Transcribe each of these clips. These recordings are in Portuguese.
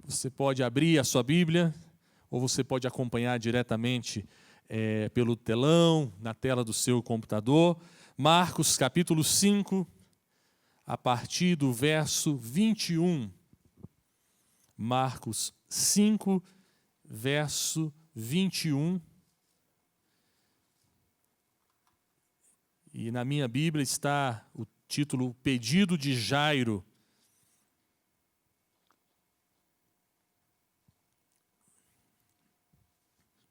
Você pode abrir a sua Bíblia, ou você pode acompanhar diretamente pelo telão, na tela do seu computador. Marcos capítulo 5, a partir do verso 21. Marcos 5, verso 21. E na minha Bíblia está o título Pedido de Jairo.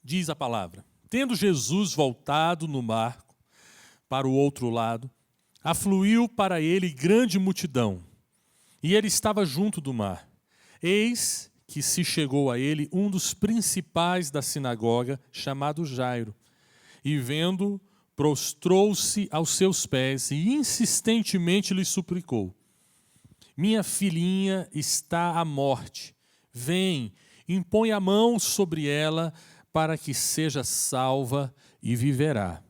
Diz a palavra: tendo Jesus voltado no barco para o outro lado, afluiu para ele grande multidão, e ele estava junto do mar. Eis que se chegou a ele um dos principais da sinagoga, chamado Jairo, e vendo, prostrou-se aos seus pés e insistentemente lhe suplicou: minha filhinha está à morte, vem, impõe a mão sobre ela, para que seja salva e viverá.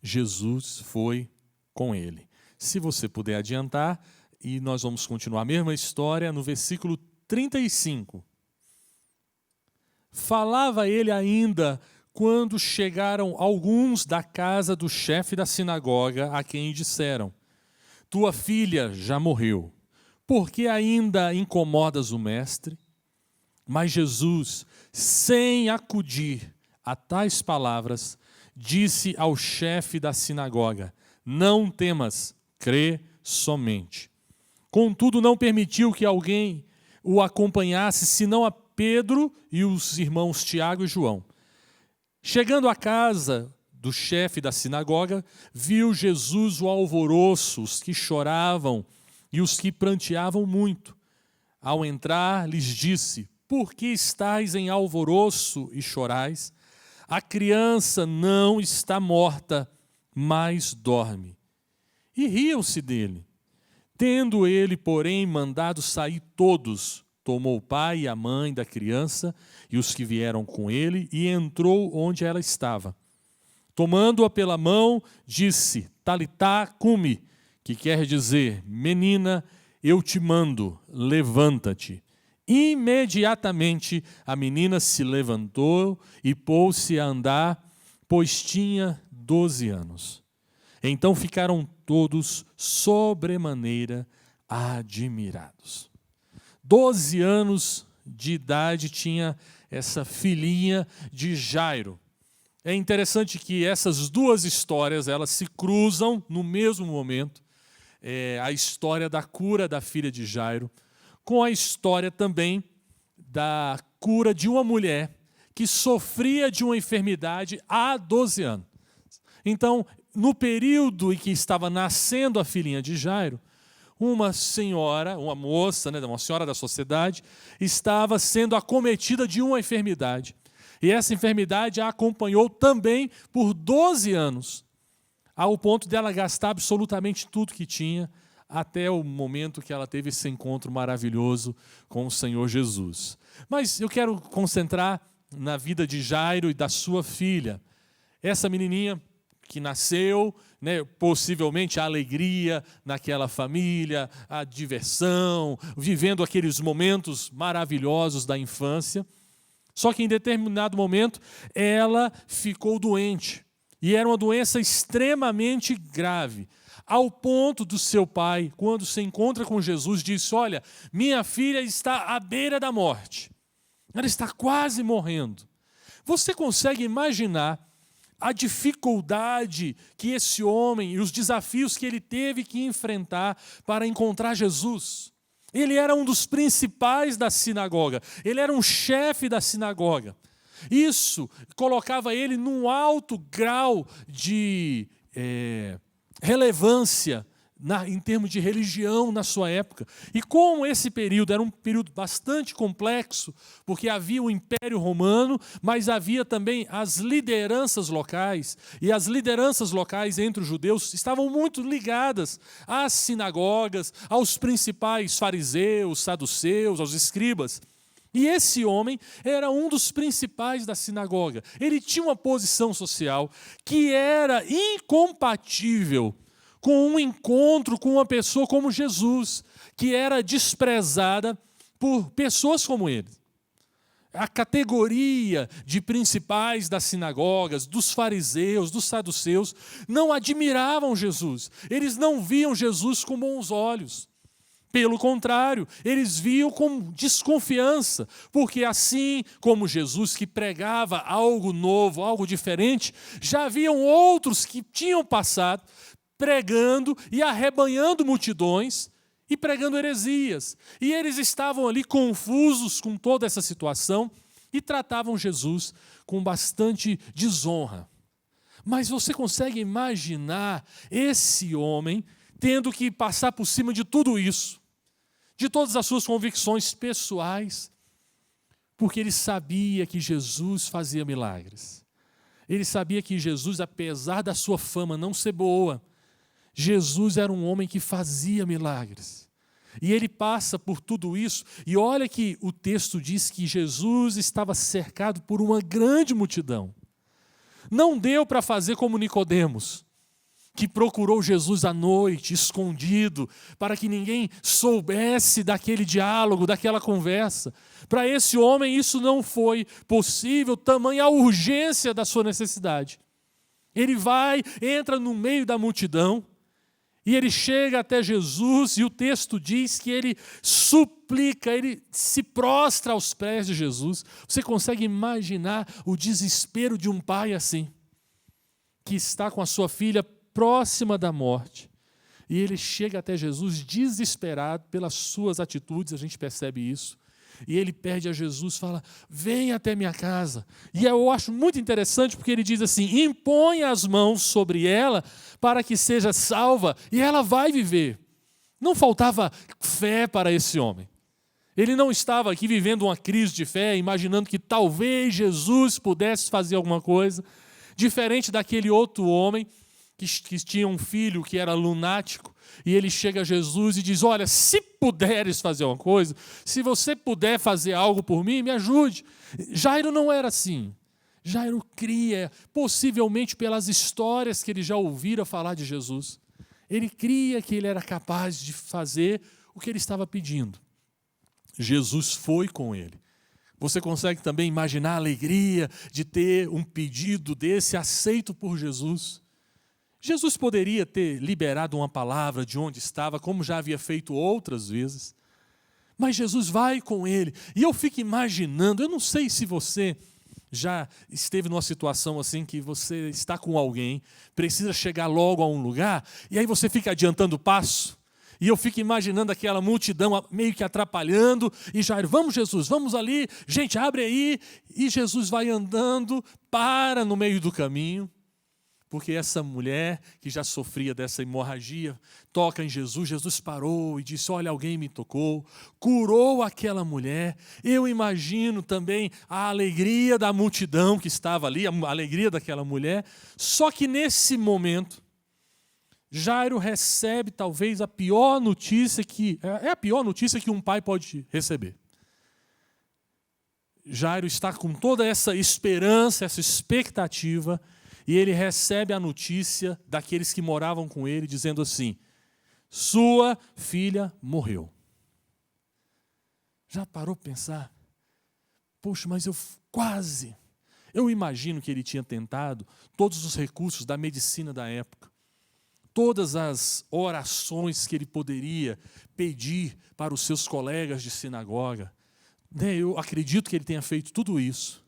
Jesus foi com ele. Se você puder adiantar, e nós vamos continuar a mesma história no versículo 35. Falava ele ainda quando chegaram alguns da casa do chefe da sinagoga, a quem disseram: tua filha já morreu, por que ainda incomodas o mestre? Mas Jesus, sem acudir a tais palavras, disse ao chefe da sinagoga: não temas, crê somente. Contudo, não permitiu que alguém o acompanhasse, senão a Pedro e os irmãos Tiago e João. Chegando à casa do chefe da sinagoga, viu Jesus o alvoroço, os que choravam e os que pranteavam muito. Ao entrar, lhes disse: por que estáis em alvoroço e chorais? A criança não está morta, mas dorme. E riam-se dele. Tendo ele, porém, mandado sair todos, tomou o pai e a mãe da criança e os que vieram com ele e entrou onde ela estava. Tomando-a pela mão, disse: Talitá cumi, que quer dizer: menina, eu te mando, levanta-te. Imediatamente a menina se levantou e pôs-se a andar, pois tinha 12 anos. Então ficaram todos sobremaneira admirados. 12 anos de idade tinha essa filhinha de Jairo. É interessante que essas duas histórias elas se cruzam no mesmo momento. A história da cura da filha de Jairo, com a história também da cura de uma mulher que sofria de uma enfermidade há 12 anos. Então, no período em que estava nascendo a filhinha de Jairo, uma senhora, uma moça, uma senhora da sociedade, estava sendo acometida de uma enfermidade. E essa enfermidade a acompanhou também por 12 anos, ao ponto dela gastar absolutamente tudo que tinha, até o momento que ela teve esse encontro maravilhoso com o Senhor Jesus. Mas eu quero concentrar na vida de Jairo e da sua filha. Essa menininha que nasceu, possivelmente a alegria naquela família, a diversão, vivendo aqueles momentos maravilhosos da infância. Só que em determinado momento ela ficou doente. E era uma doença extremamente grave. Ao ponto do seu pai, quando se encontra com Jesus, disse: olha, minha filha está à beira da morte. Ela está quase morrendo. Você consegue imaginar a dificuldade que esse homem e os desafios que ele teve que enfrentar para encontrar Jesus? Ele era um dos principais da sinagoga. Ele era um chefe da sinagoga. Isso colocava ele num alto grau de relevância em termos de religião na sua época. E como esse período era um período bastante complexo, porque havia o Império Romano, mas havia também as lideranças locais, e as lideranças locais entre os judeus estavam muito ligadas às sinagogas, aos principais fariseus, saduceus, aos escribas. E esse homem era um dos principais da sinagoga. Ele tinha uma posição social que era incompatível com um encontro com uma pessoa como Jesus, que era desprezada por pessoas como ele. A categoria de principais das sinagogas, dos fariseus, dos saduceus, não admiravam Jesus. Eles não viam Jesus com bons olhos. Pelo contrário, eles viam com desconfiança, porque assim como Jesus, que pregava algo novo, algo diferente, já haviam outros que tinham passado pregando e arrebanhando multidões e pregando heresias. E eles estavam ali confusos com toda essa situação e tratavam Jesus com bastante desonra. Mas você consegue imaginar esse homem tendo que passar por cima de tudo isso, de todas as suas convicções pessoais, porque ele sabia que Jesus fazia milagres. Ele sabia que Jesus, apesar da sua fama não ser boa, Jesus era um homem que fazia milagres. E ele passa por tudo isso, e olha que o texto diz que Jesus estava cercado por uma grande multidão. Não deu para fazer como Nicodemos, que procurou Jesus à noite, escondido, para que ninguém soubesse daquele diálogo, daquela conversa. Para esse homem isso não foi possível, tamanha a urgência da sua necessidade. Ele vai, entra no meio da multidão, e ele chega até Jesus, e o texto diz que ele suplica, ele se prostra aos pés de Jesus. Você consegue imaginar o desespero de um pai assim, que está com a sua filha próxima da morte, e ele chega até Jesus desesperado pelas suas atitudes, a gente percebe isso, e ele pede a Jesus, fala, vem até minha casa. E eu acho muito interessante, porque ele diz assim, impõe as mãos sobre ela, para que seja salva, e ela vai viver. Não faltava fé para esse homem. Ele não estava aqui vivendo uma crise de fé, imaginando que talvez Jesus pudesse fazer alguma coisa, diferente daquele outro homem, que tinha um filho que era lunático, e ele chega a Jesus e diz, olha, se puderes fazer uma coisa, se você puder fazer algo por mim, me ajude. Jairo não era assim. Jairo cria, possivelmente pelas histórias que ele já ouvira falar de Jesus. Ele cria que ele era capaz de fazer o que ele estava pedindo. Jesus foi com ele. Você consegue também imaginar a alegria de ter um pedido desse aceito por Jesus? Jesus poderia ter liberado uma palavra de onde estava, como já havia feito outras vezes, mas Jesus vai com ele. E eu fico imaginando, eu não sei se você já esteve numa situação assim que você está com alguém, precisa chegar logo a um lugar, e aí você fica adiantando o passo, e eu fico imaginando aquela multidão meio que atrapalhando, e Jairo, vamos Jesus, vamos ali, gente, abre aí, e Jesus vai andando, para no meio do caminho, porque essa mulher que já sofria dessa hemorragia, toca em Jesus, Jesus parou e disse, olha, alguém me tocou, curou aquela mulher. Eu imagino também a alegria da multidão que estava ali, a alegria daquela mulher, só que nesse momento, Jairo recebe talvez a pior notícia é a pior notícia que um pai pode receber. Jairo está com toda essa esperança, essa expectativa, e ele recebe a notícia daqueles que moravam com ele, dizendo assim, sua filha morreu. Já parou para pensar? Poxa, mas eu imagino que ele tinha tentado todos os recursos da medicina da época, todas as orações que ele poderia pedir para os seus colegas de sinagoga. Eu acredito que ele tenha feito tudo isso.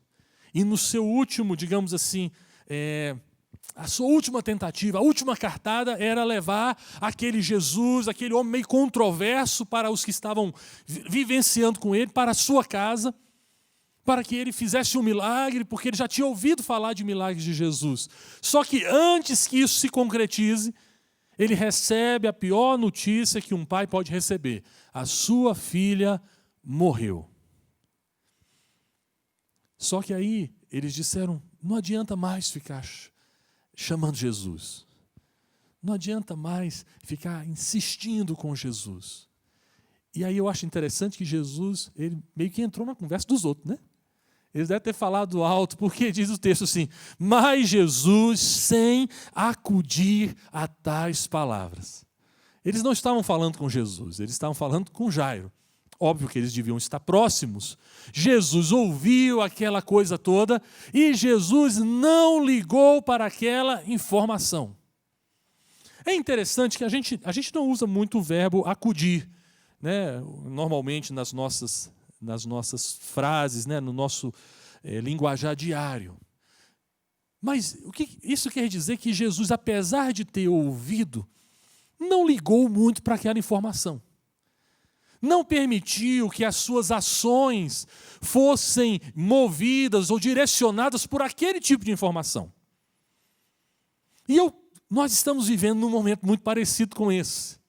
E no seu último, digamos assim, a sua última tentativa, a última cartada era levar aquele Jesus, aquele homem meio controverso para os que estavam vivenciando com ele, para a sua casa, para que ele fizesse um milagre, porque ele já tinha ouvido falar de milagres de Jesus. Só que antes que isso se concretize, ele recebe a pior notícia que um pai pode receber. A sua filha morreu. Só que aí eles disseram, não adianta mais ficar chamando Jesus. Não adianta mais ficar insistindo com Jesus. E aí eu acho interessante que Jesus, ele meio que entrou na conversa dos outros, né? Eles devem ter falado alto, porque diz o texto assim, mas Jesus, sem acudir a tais palavras. Eles não estavam falando com Jesus, eles estavam falando com Jairo, Óbvio que eles deviam estar próximos. Jesus ouviu aquela coisa toda e Jesus não ligou para aquela informação. É interessante que a gente não usa muito o verbo acudir, né? Normalmente nas nossas frases, né? No nosso linguajar diário. Mas o que isso quer dizer? Que Jesus, apesar de ter ouvido, não ligou muito para aquela informação. Não permitiu que as suas ações fossem movidas ou direcionadas por aquele tipo de informação. E nós estamos vivendo num momento muito parecido com esse.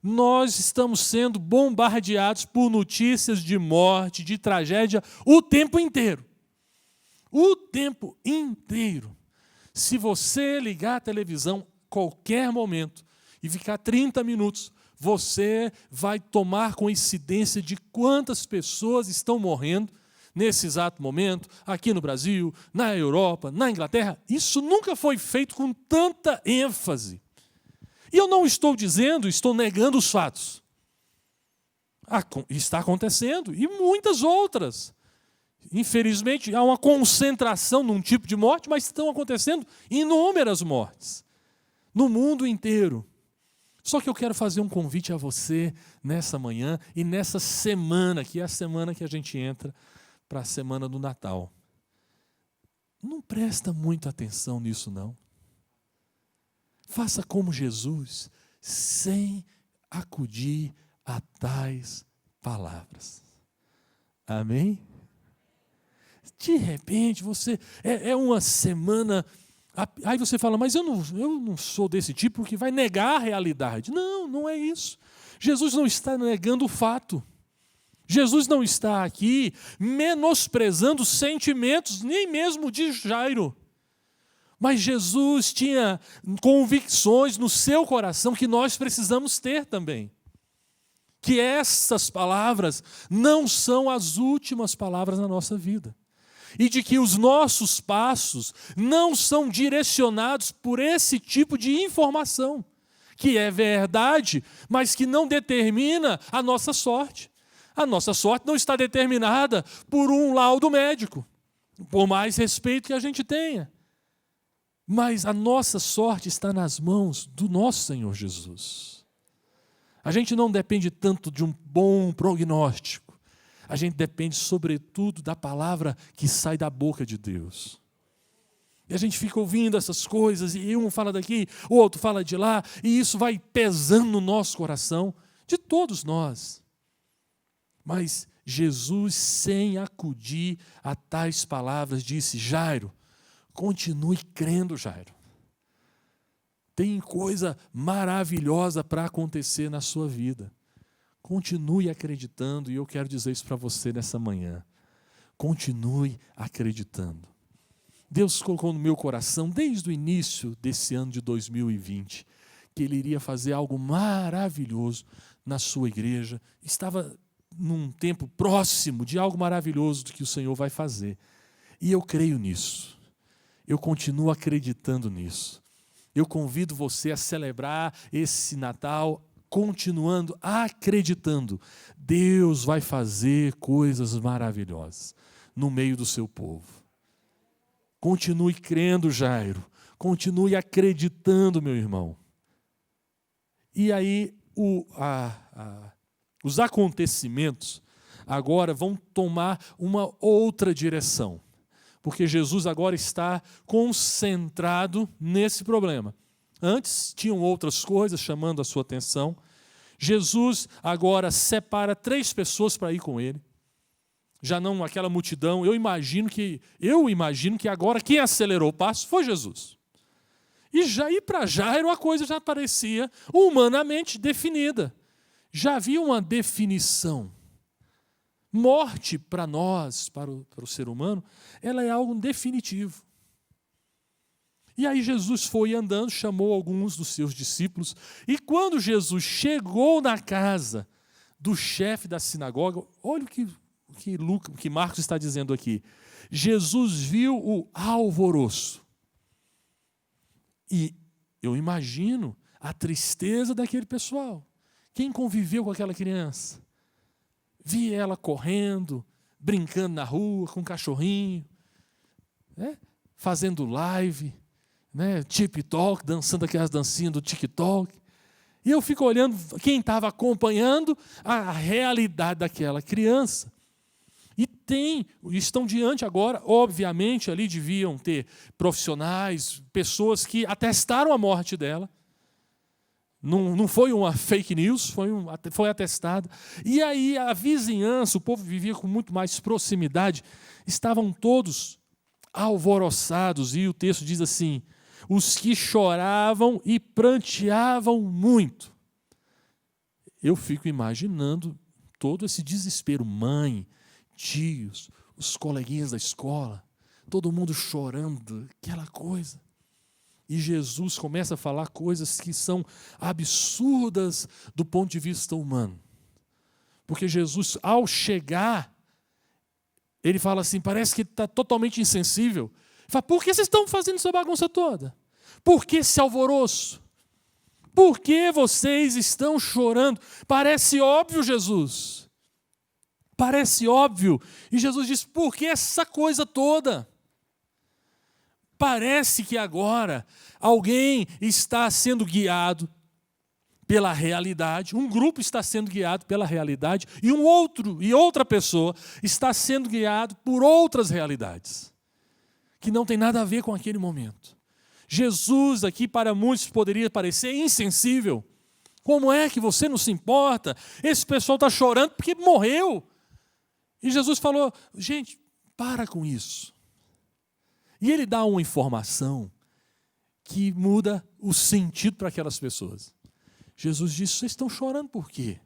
Nós estamos sendo bombardeados por notícias de morte, de tragédia, o tempo inteiro. O tempo inteiro. Se você ligar a televisão a qualquer momento e ficar 30 minutos, você vai tomar coincidência de quantas pessoas estão morrendo nesse exato momento, aqui no Brasil, na Europa, na Inglaterra. Isso nunca foi feito com tanta ênfase. E eu não estou dizendo, estou negando os fatos. Está acontecendo, e muitas outras. Infelizmente, há uma concentração num tipo de morte, mas estão acontecendo inúmeras mortes no mundo inteiro. Só que eu quero fazer um convite a você nessa manhã e nessa semana, que é a semana que a gente entra para a semana do Natal. Não presta muita atenção nisso, não. Faça como Jesus, sem acudir a tais palavras. Amém? De repente, você é uma semana... Aí você fala, mas eu não sou desse tipo que vai negar a realidade. Não, não é isso. Jesus não está negando o fato. Jesus não está aqui menosprezando os sentimentos, nem mesmo de Jairo. Mas Jesus tinha convicções no seu coração que nós precisamos ter também. Que essas palavras não são as últimas palavras na nossa vida. E de que os nossos passos não são direcionados por esse tipo de informação, que é verdade, mas que não determina a nossa sorte. A nossa sorte não está determinada por um laudo médico, por mais respeito que a gente tenha. Mas a nossa sorte está nas mãos do nosso Senhor Jesus. A gente não depende tanto de um bom prognóstico. A gente depende, sobretudo, da palavra que sai da boca de Deus. E a gente fica ouvindo essas coisas, e um fala daqui, o outro fala de lá, e isso vai pesando no nosso coração, de todos nós. Mas Jesus, sem acudir a tais palavras, disse, Jairo, continue crendo, Jairo. Tem coisa maravilhosa para acontecer na sua vida. Continue acreditando, e eu quero dizer isso para você nessa manhã. Continue acreditando. Deus colocou no meu coração, desde o início desse ano de 2020, que Ele iria fazer algo maravilhoso na sua igreja. Estava num tempo próximo de algo maravilhoso que o Senhor vai fazer. E eu creio nisso. Eu continuo acreditando nisso. Eu convido você a celebrar esse Natal continuando acreditando. Deus vai fazer coisas maravilhosas no meio do seu povo. Continue crendo, Jairo. Continue acreditando, meu irmão. E aí, os acontecimentos agora vão tomar uma outra direção. Porque Jesus agora está concentrado nesse problema. Antes tinham outras coisas chamando a sua atenção. Jesus agora separa 3 pessoas para ir com ele. Já não aquela multidão. Eu imagino que agora quem acelerou o passo foi Jesus. E para Jairo a coisa já parecia humanamente definida. Já havia uma definição. Morte para nós, para o ser humano, ela é algo definitivo. E aí Jesus foi andando, chamou alguns dos seus discípulos, e quando Jesus chegou na casa do chefe da sinagoga, olha o que Marcos está dizendo aqui. Jesus viu o alvoroço. E eu imagino a tristeza daquele pessoal. Quem conviveu com aquela criança? vi ela correndo, brincando na rua com um cachorrinho, né? Fazendo live, né? TikTok, dançando aquelas dancinhas do TikTok. E eu fico olhando quem estava acompanhando a realidade daquela criança. E estão diante agora, obviamente, ali deviam ter profissionais, pessoas que atestaram a morte dela. Não foi uma fake news, foi atestada. E aí a vizinhança, o povo vivia com muito mais proximidade, estavam todos alvoroçados. E o texto diz assim, os que choravam e pranteavam muito. Eu fico imaginando todo esse desespero, mãe, tios, os coleguinhas da escola, todo mundo chorando, aquela coisa. E Jesus começa a falar coisas que são absurdas do ponto de vista humano. Porque Jesus, ao chegar, ele fala assim, parece que está totalmente insensível. Ele fala, por que vocês estão fazendo essa bagunça toda? Por que esse alvoroço? Por que vocês estão chorando? Parece óbvio, Jesus. Parece óbvio. E Jesus diz, por que essa coisa toda? Parece que agora alguém está sendo guiado pela realidade, um grupo está sendo guiado pela realidade e outra pessoa está sendo guiado por outras realidades, que não tem nada a ver com aquele momento. Jesus aqui para muitos poderia parecer insensível. Como é que você não se importa? Esse pessoal está chorando porque morreu. E Jesus falou, gente, para com isso. E ele dá uma informação que muda o sentido para aquelas pessoas. Jesus disse, vocês estão chorando por quê?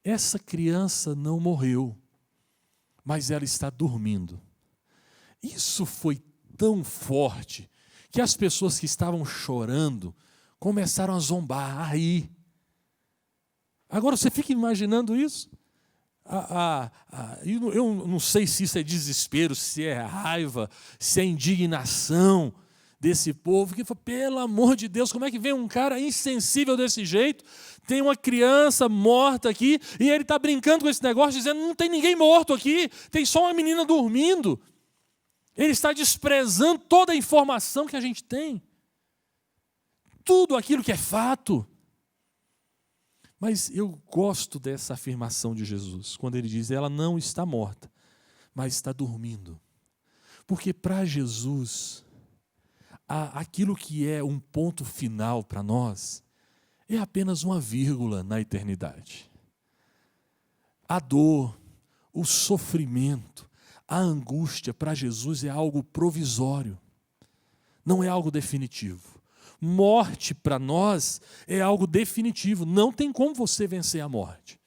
Essa criança não morreu, mas ela está dormindo. Isso foi tão forte que as pessoas que estavam chorando começaram a zombar, a rir. Agora você fica imaginando isso? Eu não sei se isso é desespero, se é raiva, se é indignação desse povo, que fala, pelo amor de Deus, como é que vem um cara insensível desse jeito, tem uma criança morta aqui, e ele está brincando com esse negócio, dizendo, não tem ninguém morto aqui, tem só uma menina dormindo. Ele está desprezando toda a informação que a gente tem, tudo aquilo que é fato. Mas eu gosto dessa afirmação de Jesus, quando ele diz, ela não está morta, mas está dormindo. Porque para Jesus, aquilo que é um ponto final para nós, é apenas uma vírgula na eternidade. A dor, o sofrimento, a angústia para Jesus é algo provisório, não é algo definitivo. Morte para nós é algo definitivo, não tem como você vencer a morte.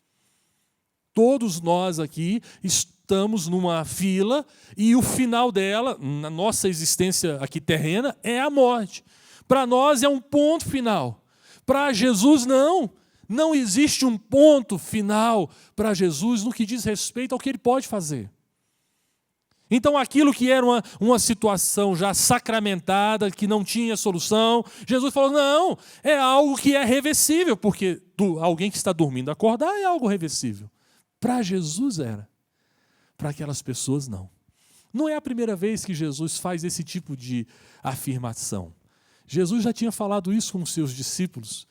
Todos nós aqui estamos numa fila e o final dela, na nossa existência aqui terrena, é a morte. Para nós é um ponto final. Para Jesus não existe um ponto final para Jesus no que diz respeito ao que ele pode fazer. Então aquilo que era uma situação já sacramentada, que não tinha solução, Jesus falou, não, é algo que é reversível, porque alguém que está dormindo acordar é algo reversível. Para Jesus era, para aquelas pessoas não. Não é a primeira vez que Jesus faz esse tipo de afirmação. Jesus já tinha falado isso com os seus discípulos,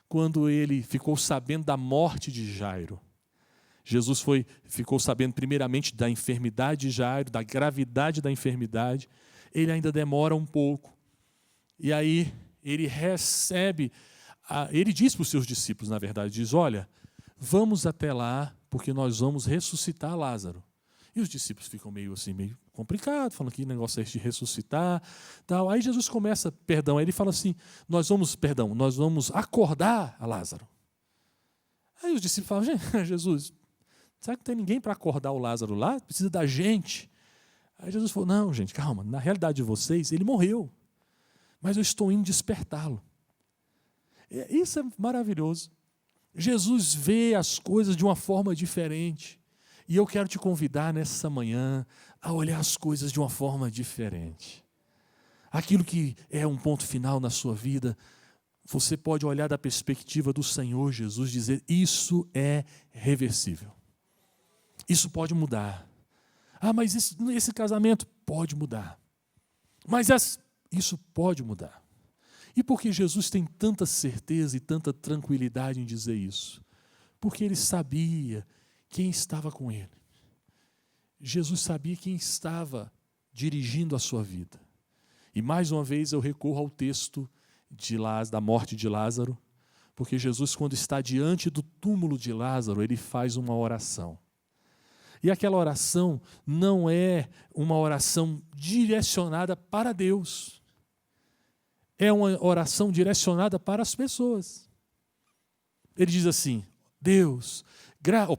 quando ele ficou sabendo da morte de Jairo. Jesus ficou sabendo primeiramente da enfermidade de Jairo, da gravidade da enfermidade. Ele ainda demora um pouco. E aí ele ele diz para os seus discípulos, na verdade, diz, olha, vamos até lá, porque nós vamos ressuscitar Lázaro. E os discípulos ficam meio complicados, falando que negócio é esse de ressuscitar. Tal. Aí Jesus começa, aí ele fala assim, nós vamos acordar a Lázaro. Aí os discípulos falam, Jesus, será que não tem ninguém para acordar o Lázaro lá? Precisa da gente. Aí Jesus falou, não, gente, calma, na realidade de vocês, ele morreu, mas eu estou indo despertá-lo. Isso é maravilhoso. Jesus vê as coisas de uma forma diferente. E eu quero te convidar nessa manhã a olhar as coisas de uma forma diferente. Aquilo que é um ponto final na sua vida, você pode olhar da perspectiva do Senhor Jesus, dizer, isso é reversível. Isso pode mudar. Ah, mas esse casamento pode mudar. Mas isso pode mudar. E por que Jesus tem tanta certeza e tanta tranquilidade em dizer isso? Porque ele sabia quem estava com ele. Jesus sabia quem estava dirigindo a sua vida. E mais uma vez eu recorro ao texto da morte de Lázaro, porque Jesus, quando está diante do túmulo de Lázaro, ele faz uma oração. E aquela oração não é uma oração direcionada para Deus. É uma oração direcionada para as pessoas. Ele diz assim: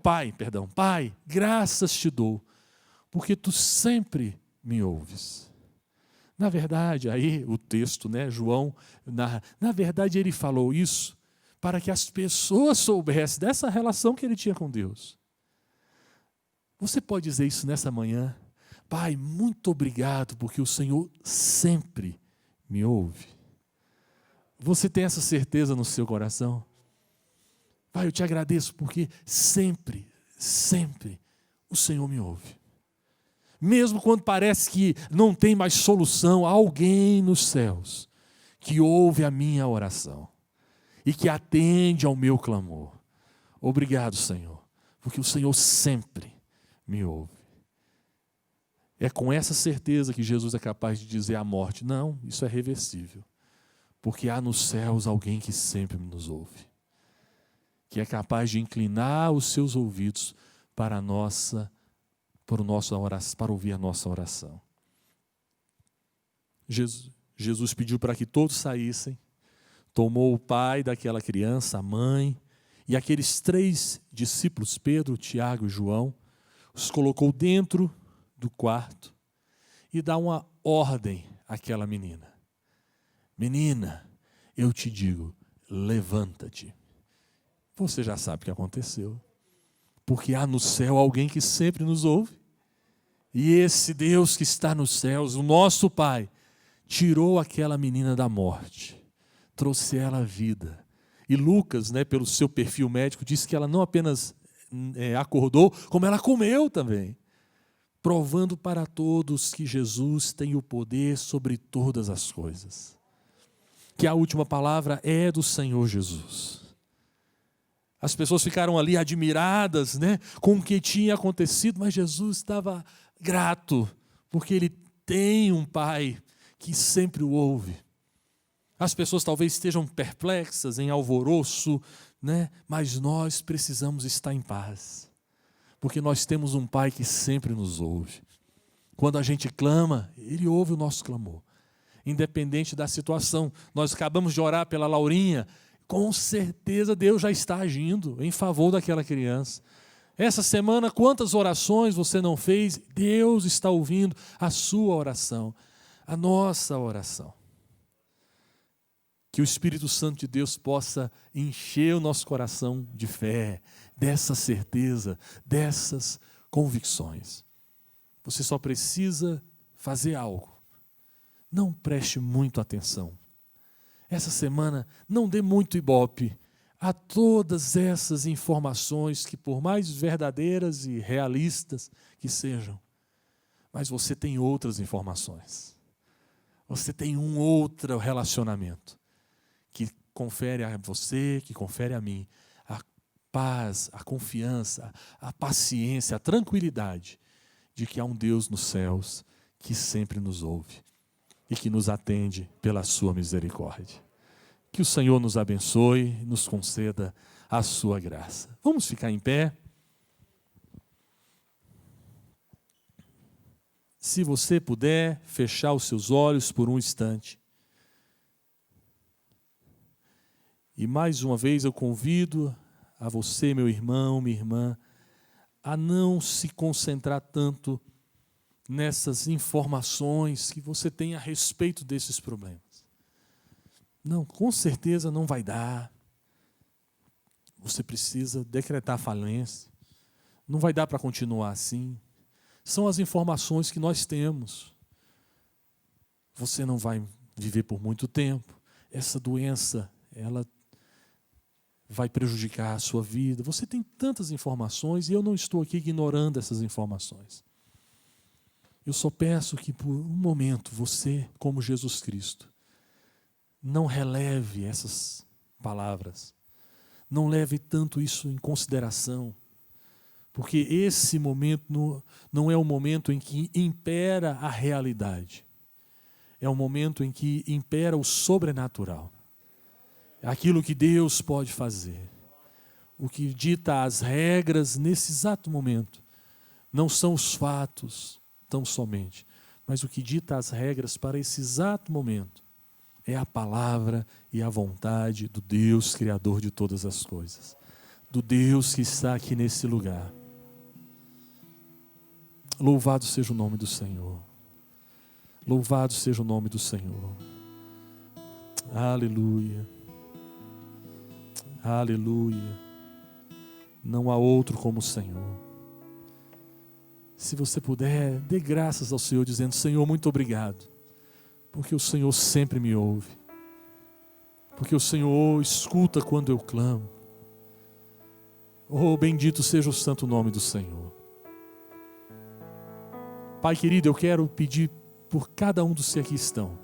Pai, graças te dou, porque tu sempre me ouves. Na verdade, aí o texto, João, na verdade ele falou isso para que as pessoas soubessem dessa relação que ele tinha com Deus. Você pode dizer isso nessa manhã? Pai, muito obrigado, porque o Senhor sempre me ouve. Você tem essa certeza no seu coração? Pai, eu te agradeço porque sempre o Senhor me ouve. Mesmo quando parece que não tem mais solução, há alguém nos céus que ouve a minha oração e que atende ao meu clamor. Obrigado, Senhor, porque o Senhor sempre me ouve. É com essa certeza que Jesus é capaz de dizer à morte: não, isso é reversível, porque há nos céus alguém que sempre nos ouve, que é capaz de inclinar os seus ouvidos para ouvir a nossa oração. Jesus pediu para que todos saíssem, tomou o pai daquela criança, a mãe, e aqueles 3 discípulos, Pedro, Tiago e João, os colocou dentro do quarto e dá uma ordem àquela menina. Menina, eu te digo, levanta-te. Você já sabe o que aconteceu. Porque há no céu alguém que sempre nos ouve. E esse Deus que está nos céus, o nosso Pai, tirou aquela menina da morte, trouxe ela à vida. E Lucas, pelo seu perfil médico, disse que ela não apenas acordou, como ela comeu também, provando para todos que Jesus tem o poder sobre todas as coisas. Que a última palavra é do Senhor Jesus. As pessoas ficaram ali admiradas, com o que tinha acontecido, mas Jesus estava grato, porque ele tem um Pai que sempre o ouve. As pessoas talvez estejam perplexas, em alvoroço, mas nós precisamos estar em paz, porque nós temos um Pai que sempre nos ouve. Quando a gente clama, ele ouve o nosso clamor, independente da situação. Nós acabamos de orar pela Laurinha, com certeza Deus já está agindo em favor daquela criança. Essa semana, quantas orações você não fez? Deus está ouvindo a sua oração, a nossa oração. Que o Espírito Santo de Deus possa encher o nosso coração de fé, dessa certeza, dessas convicções. Você só precisa fazer algo. Não preste muito atenção. Essa semana, não dê muito ibope a todas essas informações que, por mais verdadeiras e realistas que sejam, mas você tem outras informações. Você tem um outro relacionamento que confere a você, que confere a mim, a paz, a confiança, a paciência, a tranquilidade de que há um Deus nos céus que sempre nos ouve e que nos atende pela sua misericórdia. Que o Senhor nos abençoe e nos conceda a sua graça. Vamos ficar em pé. Se você puder, fechar os seus olhos por um instante. E mais uma vez eu convido a você, meu irmão, minha irmã, a não se concentrar tanto nessas informações que você tem a respeito desses problemas. Não, com certeza não vai dar. Você precisa decretar falência. Não vai dar para continuar assim. São as informações que nós temos. Você não vai viver por muito tempo. Essa doença, ela vai prejudicar a sua vida. Você tem tantas informações e eu não estou aqui ignorando essas informações. Eu só peço que por um momento você, como Jesus Cristo, não releve essas palavras. Não leve tanto isso em consideração. Porque esse momento não é o momento em que impera a realidade. É o momento em que impera o sobrenatural. Aquilo que Deus pode fazer. O que dita as regras nesse exato momento. Não são os fatos tão somente, mas o que dita as regras para esse exato momento é a palavra e a vontade do Deus Criador de todas as coisas. Do Deus que está aqui nesse lugar. Louvado seja o nome do Senhor. Louvado seja o nome do Senhor. Aleluia. Aleluia. Não há outro como o Senhor. Se você puder, dê graças ao Senhor, dizendo: Senhor, muito obrigado, porque o Senhor sempre me ouve, porque o Senhor escuta quando eu clamo. Oh, bendito seja o santo nome do Senhor. Pai querido, eu quero pedir por cada um dos que aqui estão,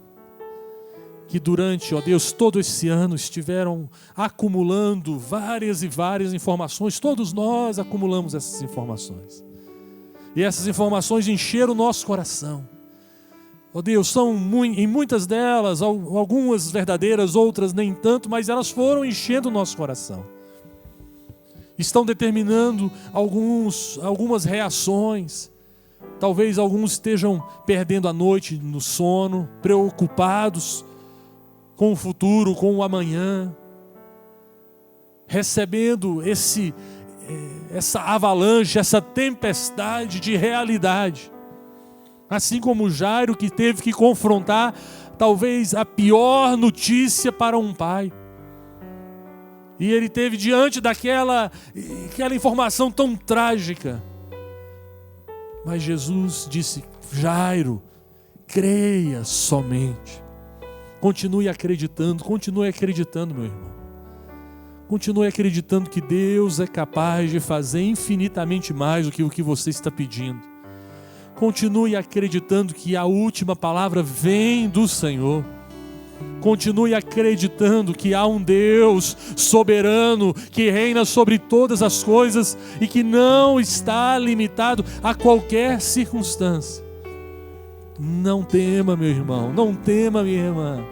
que durante, ó Deus, todo esse ano estiveram acumulando várias e várias informações. Todos nós acumulamos essas informações. E essas informações encheram o nosso coração. Ó Deus, são em muitas delas, algumas verdadeiras, outras nem tanto, mas elas foram enchendo o nosso coração. Estão determinando algumas reações. Talvez alguns estejam perdendo a noite no sono, preocupados com o futuro, com o amanhã, recebendo essa avalanche, essa tempestade de realidade. Assim como Jairo, que teve que confrontar talvez a pior notícia para um pai. E ele teve diante daquela informação tão trágica. Mas Jesus disse: Jairo, creia somente. Continue acreditando, meu irmão. Continue acreditando que Deus é capaz de fazer infinitamente mais do que o que você está pedindo. Continue acreditando que a última palavra vem do Senhor. Continue acreditando que há um Deus soberano que reina sobre todas as coisas e que não está limitado a qualquer circunstância. Não tema, meu irmão, não tema, minha irmã.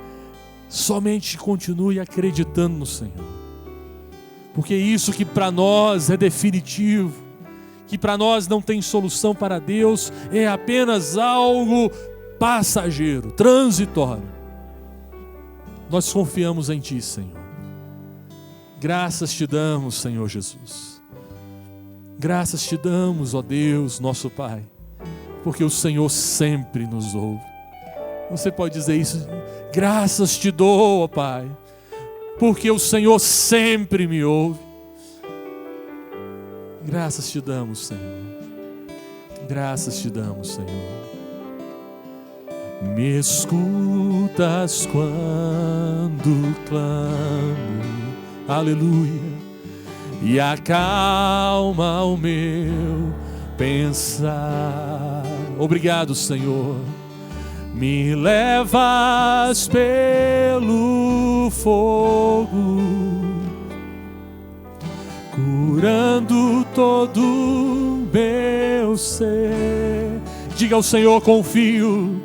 Somente continue acreditando no Senhor. Porque isso que para nós é definitivo, que para nós não tem solução, para Deus é apenas algo passageiro, transitório. Nós confiamos em Ti, Senhor. Graças te damos, Senhor Jesus. Graças te damos, ó Deus, nosso Pai, porque o Senhor sempre nos ouve. Você pode dizer isso: graças te dou, ó Pai, porque o Senhor sempre me ouve. Graças te damos, Senhor. Graças te damos, Senhor. Me escutas quando clamo, aleluia, e acalma o meu pensar. Obrigado, Senhor. Me levas pelo fogo, curando todo meu ser. Diga ao Senhor: confio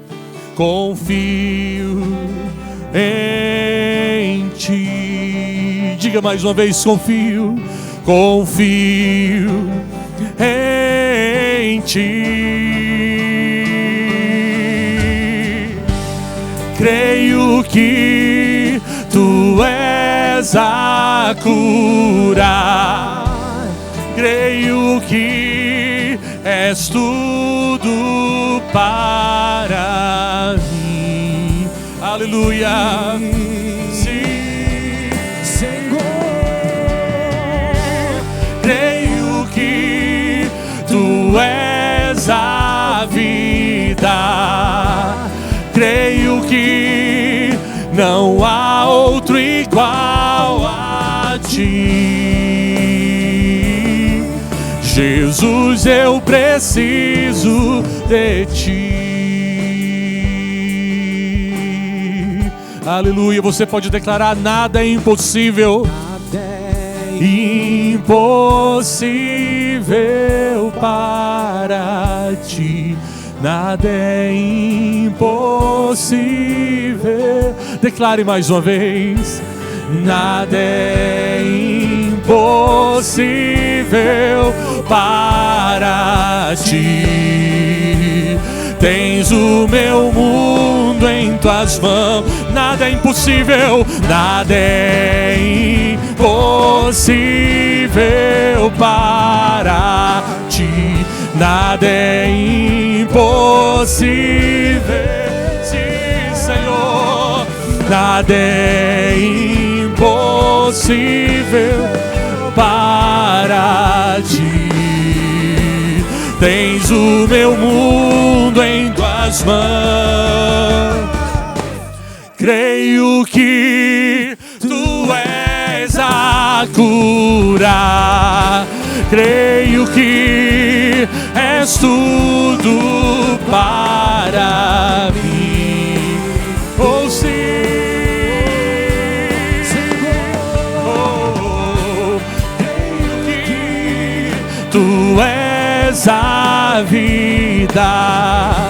em Ti. Diga mais uma vez: confio em Ti. Creio que Tu és a cura. Creio que és tudo para mim. Aleluia. Sim, Senhor. Creio que Tu és a vida. Creio que não há outro igual a Ti. Jesus, eu preciso de ti. Aleluia. Você pode declarar: nada é impossível. Nada é Impossível para ti. Nada é impossível. Declare mais uma vez: nada é impossível para ti. Tens o meu mundo em tuas mãos. Nada é impossível. Nada é impossível para ti. Nada é impossível. Sim, Senhor. Nada é impossível para ti. Tens o meu mundo em tuas mãos. Creio que tu és a cura. Creio que és tudo para mim. Oh, sim. Oh, creio que tu és a vida.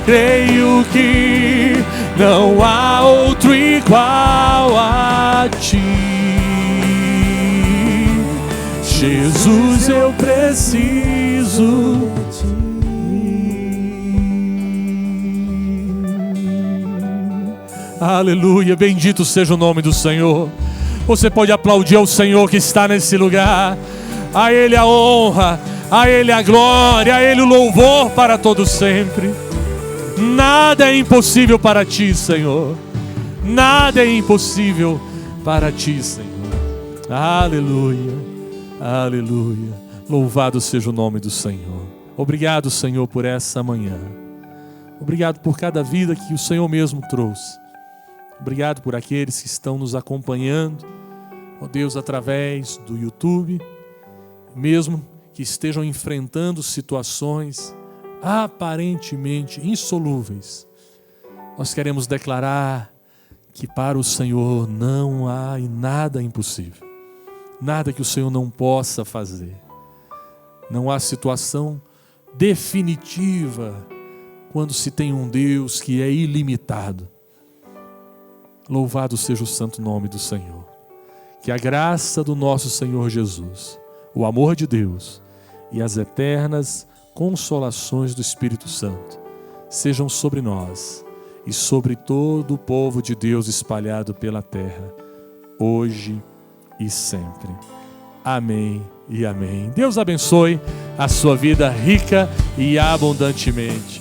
Creio que não há outro igual a ti. Jesus, eu preciso de ti. Aleluia, bendito seja o nome do Senhor. Você pode aplaudir ao Senhor que está nesse lugar. A Ele a honra, a Ele a glória, a Ele o louvor para todos sempre. Nada é impossível para ti, Senhor. Nada é impossível para ti, Senhor. Aleluia. Aleluia. Louvado seja o nome do Senhor. Obrigado, Senhor, por essa manhã. Obrigado por cada vida que o Senhor mesmo trouxe. Obrigado por aqueles que estão nos acompanhando, ó Deus, através do YouTube, mesmo que estejam enfrentando situações aparentemente insolúveis. Nós queremos declarar que para o Senhor não há nada impossível. Nada que o Senhor não possa fazer. Não há situação definitiva quando se tem um Deus que é ilimitado. Louvado seja o santo nome do Senhor. Que a graça do nosso Senhor Jesus, o amor de Deus e as eternas consolações do Espírito Santo sejam sobre nós e sobre todo o povo de Deus espalhado pela terra, hoje e sempre. Amém e amém. Deus abençoe a sua vida rica e abundantemente.